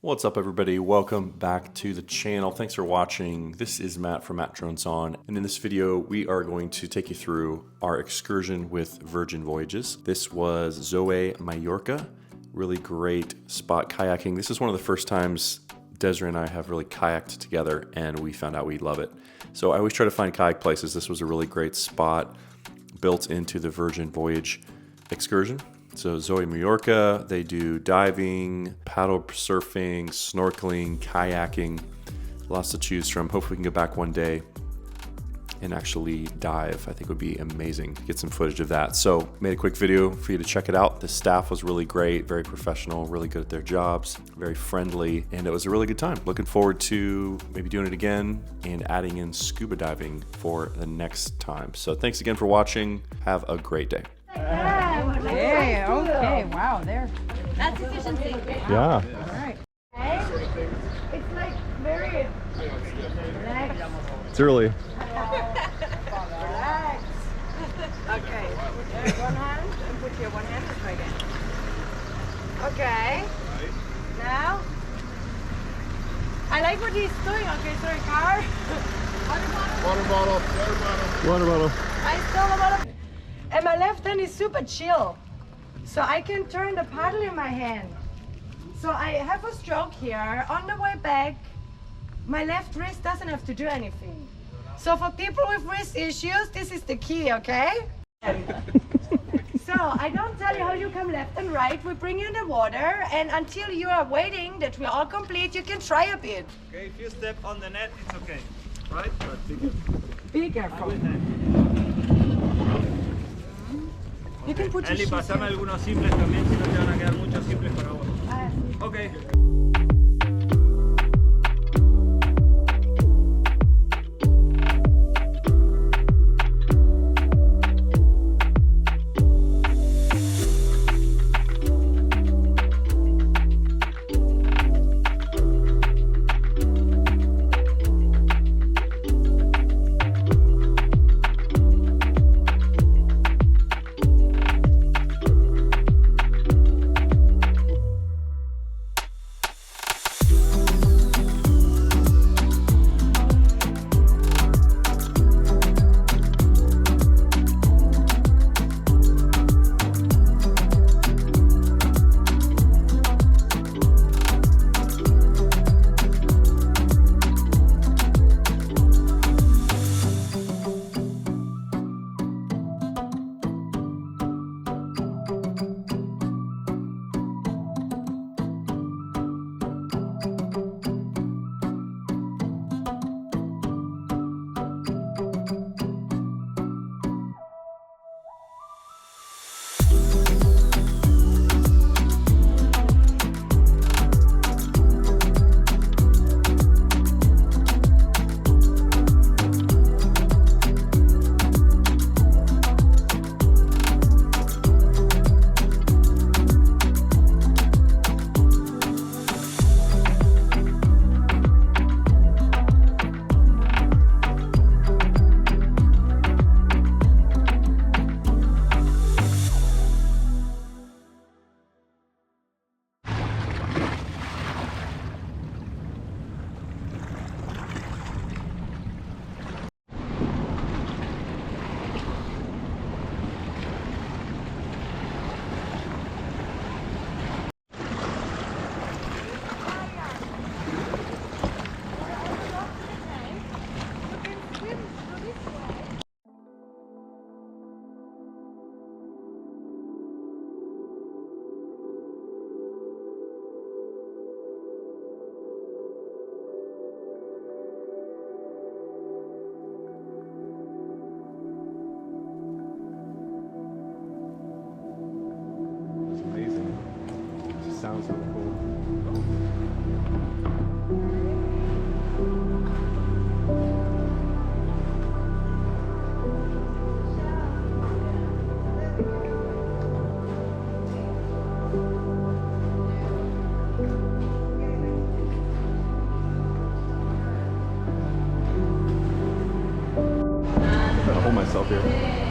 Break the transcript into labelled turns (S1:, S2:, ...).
S1: What's up, everybody? Welcome back to the channel. Thanks for watching. This is Matt from Matt Drones On, and in this video we are going to take you through our excursion with Virgin Voyages. This was Zhiyun, Majorca. Really great spot kayaking. This is one of the first times Desiree and I have really kayaked together, and we found out we love it. So I always try to find kayak places. This was a really great spot built into the Virgin Voyage excursion. So Zhiyun, Majorca, they do diving, paddle surfing, snorkeling, kayaking, lots to choose from. Hopefully we can go back one day and actually dive. I think it would be amazing to get some footage of that. So made a quick video for you to check it out. The staff was really great, very professional, really good at their jobs, very friendly, and it was a really good time. Looking forward to maybe doing it again and adding in scuba diving for the next time. So thanks again for watching. Have a great day.
S2: Okay, wow, there.
S3: That's efficiency.
S1: Yeah.
S2: All right.
S3: It's like very relaxed.
S1: It's early.
S3: Relax. Okay. Put one hand and put your one hand this way again. Okay. Now. I like what he's doing. Okay, sorry, car.
S1: Water bottle.
S3: I stole a bottle. And my left hand is super chill. So I can turn the paddle in my hand. So I have a stroke here. On the way back, my left wrist doesn't have to do anything. So for people with wrist issues, this is the key, okay? So I don't tell you how you come left and right. We bring you in the water, and until you are waiting that we're all complete, you can try a bit.
S4: Okay, if you step on the net, it's okay. Right? But be
S3: Be careful. You can put your
S4: Eli,
S3: shoes
S4: pasame
S3: here.
S4: algunos simples también, si no te van a quedar muchos simples para vos. Okay.
S1: Sounds really cool. I'm gonna hold myself here.